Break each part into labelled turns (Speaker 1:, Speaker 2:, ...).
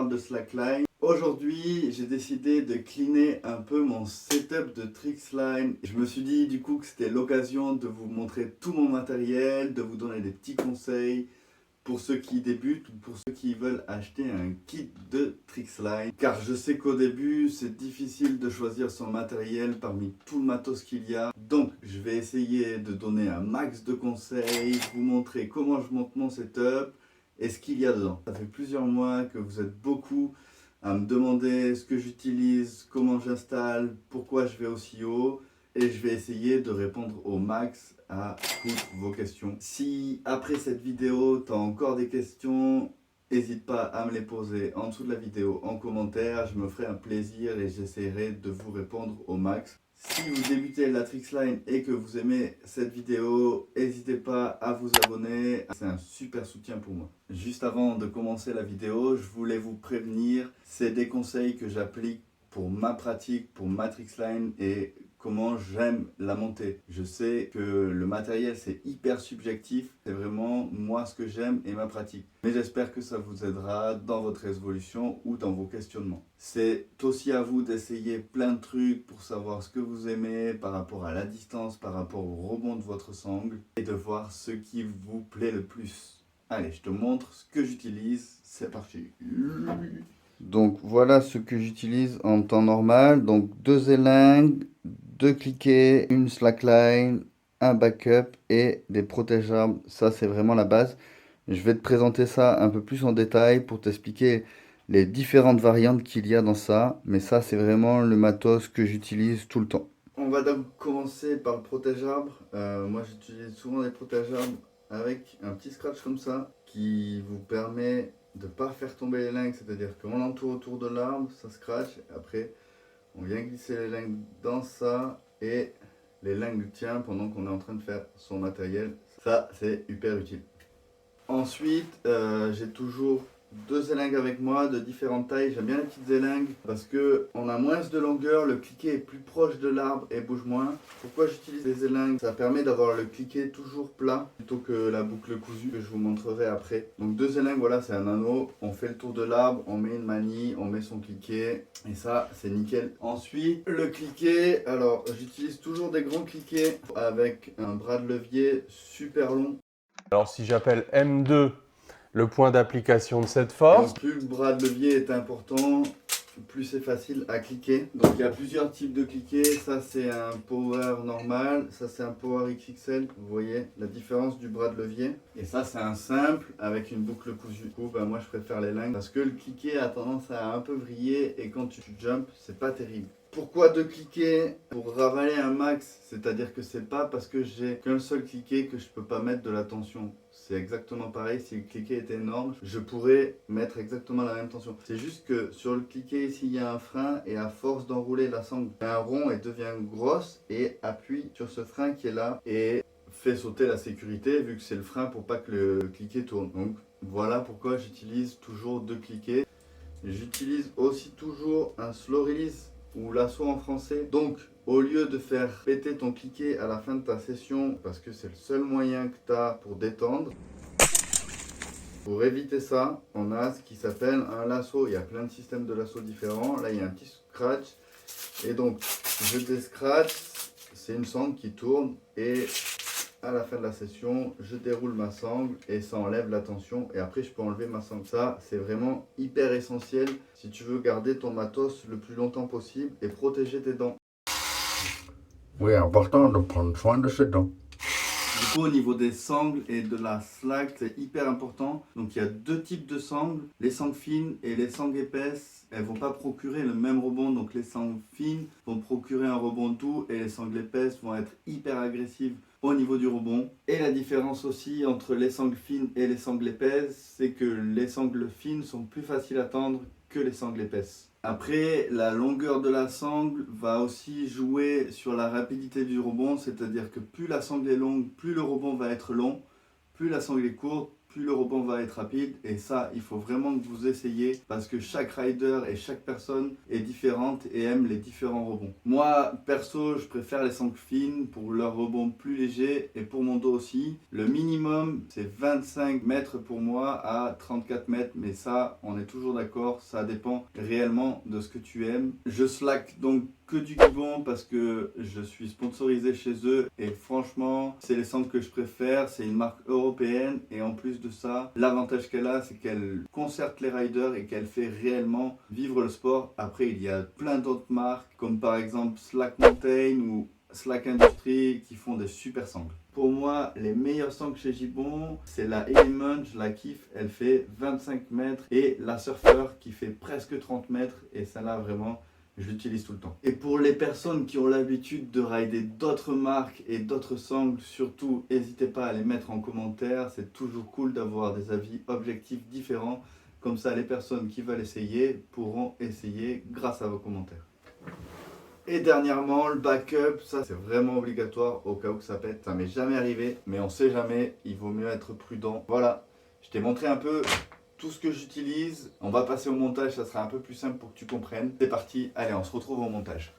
Speaker 1: parle de slackline. Aujourd'hui, j'ai décidé de cleaner un peu mon setup de Trixline. Je me suis dit du coup que c'était l'occasion de vous montrer tout mon matériel, de vous donner des petits conseils pour ceux qui débutent ou pour ceux qui veulent acheter un kit de Trixline. Car je sais qu'au début, c'est difficile de choisir son matériel parmi tout le matos qu'il y a. Donc, je vais essayer de donner un max de conseils, vous montrer comment je monte mon setup et ce qu'il y a dedans. Ça fait plusieurs mois que vous êtes beaucoup à me demander ce que j'utilise, comment j'installe, pourquoi je vais aussi haut. Et je vais essayer de répondre au max à toutes vos questions. Si après cette vidéo, tu as encore des questions, n'hésite pas à me les poser en dessous de la vidéo en commentaire. Je me ferai un plaisir et j'essaierai de vous répondre au max. Si vous débutez la Trixline et que vous aimez cette vidéo, n'hésitez pas à vous abonner. C'est un super soutien pour moi. Juste avant de commencer la vidéo, je voulais vous prévenir. C'est des conseils que j'applique pour ma pratique, pour ma Trixline et comment j'aime la monter. Je sais que le matériel c'est hyper subjectif, c'est vraiment moi ce que j'aime et ma pratique. Mais j'espère que ça vous aidera dans votre évolution ou dans vos questionnements. C'est aussi à vous d'essayer plein de trucs pour savoir ce que vous aimez par rapport à la distance, par rapport au rebond de votre sangle et de voir ce qui vous plaît le plus. Allez, je te montre ce que j'utilise, c'est parti. Donc voilà ce que j'utilise en temps normal. Donc 2 élingues, 2 cliquets, une slackline, un backup et des protège-armes. Ça c'est vraiment la base. Je vais te présenter ça un peu plus en détail pour t'expliquer les différentes variantes qu'il y a dans ça. Mais ça c'est vraiment le matos que j'utilise tout le temps. On va donc commencer par le protège-arbre. Moi j'utilise souvent des protège-arbres avec un petit scratch comme ça qui vous permet de ne pas faire tomber les lingues, c'est-à-dire qu'on entoure autour de l'arbre, ça scratch, après on vient glisser les lingues dans ça et les lingues tiennent pendant qu'on est en train de faire son matériel. Ça c'est hyper utile. Ensuite j'ai toujours 2 élingues avec moi de différentes tailles. J'aime bien les petites élingues parce que on a moins de longueur, le cliquet est plus proche de l'arbre et bouge moins. Pourquoi j'utilise les élingues? Ça permet d'avoir le cliquet toujours plat plutôt que la boucle cousue que je vous montrerai après. Donc 2 élingues, voilà, c'est un anneau. On fait le tour de l'arbre, on met une manille, on met son cliquet et ça c'est nickel. Ensuite le cliquet, alors j'utilise toujours des grands cliquets avec un bras de levier super long.
Speaker 2: Alors si j'appelle M2 le point d'application de cette force.
Speaker 1: Donc, plus le bras de levier est important, plus c'est facile à cliquer. Donc il y a plusieurs types de cliquets. Ça c'est un power normal, ça c'est un power XXL. Vous voyez la différence du bras de levier. Et ça c'est un simple avec une boucle cousue. Du coup moi je préfère les lingues parce que le cliquet a tendance à un peu vriller et quand tu jump c'est pas terrible. Pourquoi 2 cliquets? Pour ravaler un max, c'est-à-dire que c'est pas parce que j'ai qu'un seul cliquet que je peux pas mettre de la tension. C'est exactement pareil, si le cliquet est énorme, je pourrais mettre exactement la même tension. C'est juste que sur le cliquet ici, il y a un frein et à force d'enrouler la sangle, un rond et devient grosse et appuie sur ce frein qui est là et fait sauter la sécurité vu que c'est le frein pour pas que le cliquet tourne. Donc voilà pourquoi j'utilise toujours 2 cliquets. J'utilise aussi toujours un slow release ou lasso en français. Donc au lieu de faire péter ton cliquet à la fin de ta session, parce que c'est le seul moyen que tu as pour détendre, pour éviter ça, on a ce qui s'appelle un lasso. Il y a plein de systèmes de lasso différents. Là il y a un petit scratch et donc je déscratch, c'est une sangle qui tourne et à la fin de la session, je déroule ma sangle et ça enlève la tension et après je peux enlever ma sangle. Ça, c'est vraiment hyper essentiel si tu veux garder ton matos le plus longtemps possible et protéger tes dents.
Speaker 3: Oui, important de prendre soin de ses dents.
Speaker 1: Du coup, au niveau des sangles et de la slack, c'est hyper important. Donc, il y a 2 types de sangles, les sangles fines et les sangles épaisses. Elles ne vont pas procurer le même rebond. Donc, les sangles fines vont procurer un rebond doux et les sangles épaisses vont être hyper agressives au niveau du rebond. Et la différence aussi entre les sangles fines et les sangles épaisses, c'est que les sangles fines sont plus faciles à tendre que les sangles épaisses. Après, la longueur de la sangle va aussi jouer sur la rapidité du rebond, c'est-à-dire que plus la sangle est longue, plus le rebond va être long, plus la sangle est courte, plus le rebond va être rapide. Et ça, il faut vraiment que vous essayiez parce que chaque rider et chaque personne est différente et aime les différents rebonds. Moi, perso, je préfère les sangles fines pour leur rebond plus léger et pour mon dos aussi. Le minimum, c'est 25 mètres pour moi à 34 mètres. Mais ça, on est toujours d'accord, ça dépend réellement de ce que tu aimes. Je slack donc que du Gibbon parce que je suis sponsorisé chez eux et franchement c'est les sangles que je préfère, c'est une marque européenne et en plus de ça l'avantage qu'elle a c'est qu'elle concerte les riders et qu'elle fait réellement vivre le sport. Après il y a plein d'autres marques comme par exemple Slack Mountain ou Slack Industry qui font des super sangles. Pour moi, les meilleures sangles chez Gibbon, c'est la Element, je la kiffe, elle fait 25 mètres et la Surfer qui fait presque 30 mètres et celle-là vraiment je l'utilise tout le temps. Et pour les personnes qui ont l'habitude de rider d'autres marques et d'autres sangles, surtout n'hésitez pas à les mettre en commentaire. C'est toujours cool d'avoir des avis objectifs différents. Comme ça, les personnes qui veulent essayer pourront essayer grâce à vos commentaires. Et dernièrement, le backup, ça c'est vraiment obligatoire au cas où que ça pète. Ça m'est jamais arrivé, mais on sait jamais, il vaut mieux être prudent. Voilà, je t'ai montré un peu tout ce que j'utilise. On va passer au montage, ça sera un peu plus simple pour que tu comprennes. C'est parti, allez, on se retrouve au montage.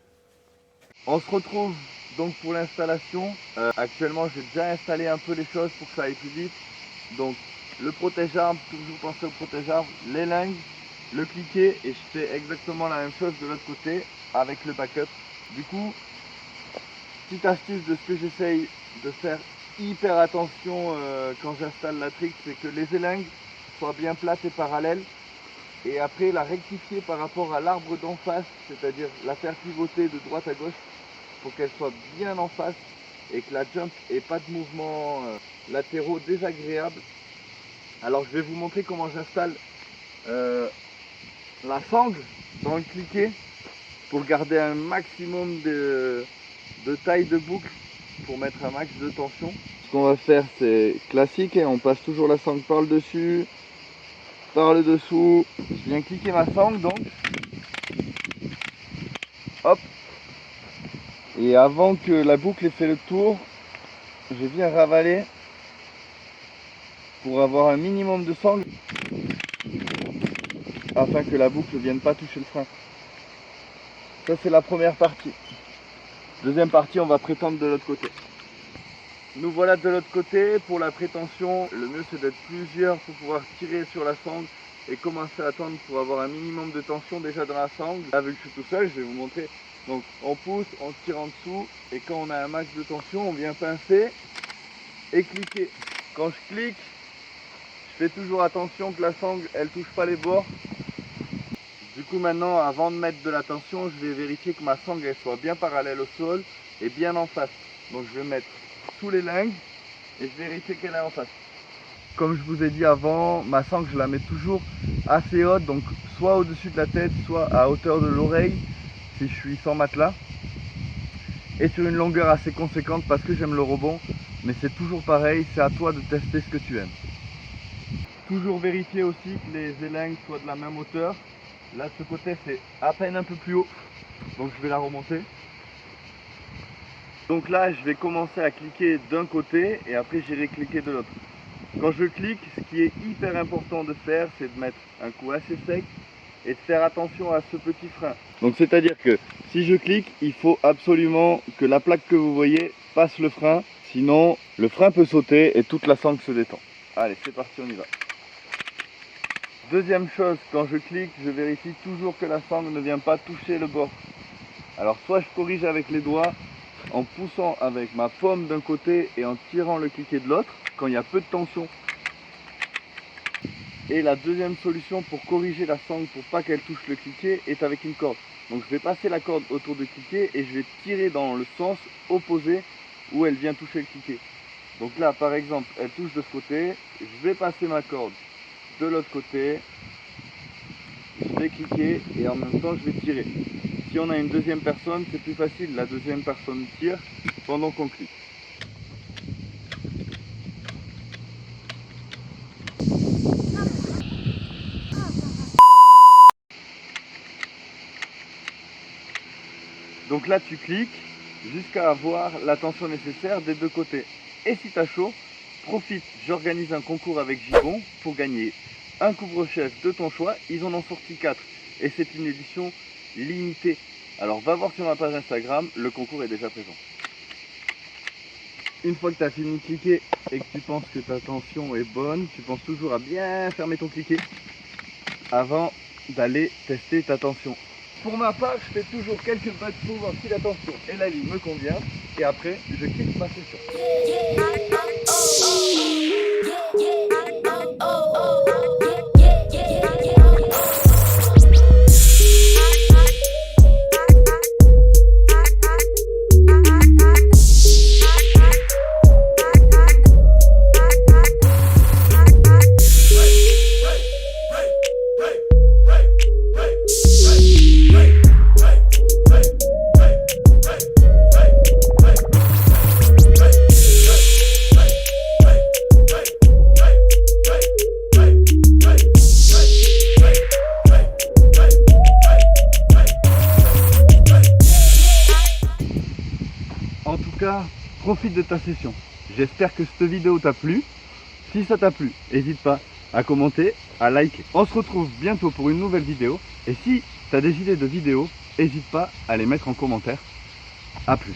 Speaker 1: On se retrouve donc pour l'installation. Actuellement, j'ai déjà installé un peu les choses pour que ça aille plus vite. Donc, le protège-arbre, toujours penser au protège-arbre, les lingues, le cliquet, et je fais exactement la même chose de l'autre côté avec le backup. Du coup, petite astuce de ce que j'essaye de faire hyper attention quand j'installe la trick, c'est que les élingues soient bien plates et parallèles. Et après la rectifier par rapport à l'arbre d'en face, c'est-à-dire la faire pivoter de droite à gauche pour qu'elle soit bien en face et que la jump ait pas de mouvements latéraux désagréables. Alors je vais vous montrer comment j'installe la sangle dans le cliquet pour garder un maximum de taille de boucle pour mettre un max de tension. Ce qu'on va faire c'est classique, on passe toujours la sangle par le dessus, par le dessous. Je viens cliquer ma sangle donc. Hop. Et avant que la boucle ait fait le tour, je viens ravaler pour avoir un minimum de sangle afin que la boucle ne vienne pas toucher le frein. Ça c'est la première partie. Deuxième partie, on va prétendre de l'autre côté. Nous voilà de l'autre côté. Pour la prétention, le mieux c'est d'être plusieurs pour pouvoir tirer sur la sangle et commencer à tendre pour avoir un minimum de tension déjà dans la sangle. Là, vu que je suis tout seul, je vais vous montrer. Donc on pousse, on tire en dessous et quand on a un max de tension, on vient pincer et cliquer. Quand je clique, je fais toujours attention que la sangle elle touche pas les bords. Du coup maintenant, avant de mettre de la tension, je vais vérifier que ma sangle elle soit bien parallèle au sol et bien en face. Donc je vais mettre sous les lingues et je vérifie qu'elle est en face. Comme je vous ai dit avant, ma sangle je la mets toujours assez haute, donc soit au-dessus de la tête, soit à hauteur de l'oreille si je suis sans matelas. Et sur une longueur assez conséquente parce que j'aime le rebond, mais c'est toujours pareil, c'est à toi de tester ce que tu aimes. Toujours vérifier aussi que les élingues soient de la même hauteur. Là de ce côté c'est à peine un peu plus haut, donc je vais la remonter. Donc là je vais commencer à cliquer d'un côté et après j'irai cliquer de l'autre. Quand je clique, ce qui est hyper important de faire, c'est de mettre un coup assez sec et de faire attention à ce petit frein. Donc c'est à dire que si je clique, il faut absolument que la plaque que vous voyez passe le frein, sinon le frein peut sauter et toute la sangle se détend. Allez, c'est parti, on y va. Deuxième chose, quand je clique, je vérifie toujours que la sangle ne vient pas toucher le bord. Alors soit je corrige avec les doigts en poussant avec ma paume d'un côté et en tirant le cliquet de l'autre quand il y a peu de tension. Et la deuxième solution pour corriger la sangle pour pas qu'elle touche le cliquet est avec une corde. Donc je vais passer la corde autour du cliquet et je vais tirer dans le sens opposé où elle vient toucher le cliquet. Donc là par exemple elle touche de ce côté, je vais passer ma corde de l'autre côté, je vais cliquer et en même temps je vais tirer. Si on a une deuxième personne, c'est plus facile, la deuxième personne tire pendant qu'on clique. Donc là tu cliques jusqu'à avoir la tension nécessaire des deux côtés. Et si tu as chaud, profite, j'organise un concours avec Gibbon pour gagner un couvre-chef de ton choix. Ils en ont sorti 4 et c'est une édition limitée. Alors va voir sur ma page Instagram, le concours est déjà présent. Une fois que tu as fini de cliquer et que tu penses que ta tension est bonne, tu penses toujours à bien fermer ton cliquet avant d'aller tester ta tension. Pour ma part, je fais toujours quelques battements pour voir si la tension et la ligne me convient et après je quitte ma session. En tout cas, profite de ta session. J'espère que cette vidéo t'a plu. Si ça t'a plu, n'hésite pas à commenter, à liker. On se retrouve bientôt pour une nouvelle vidéo. Et si tu as des idées de vidéos, n'hésite pas à les mettre en commentaire. A plus.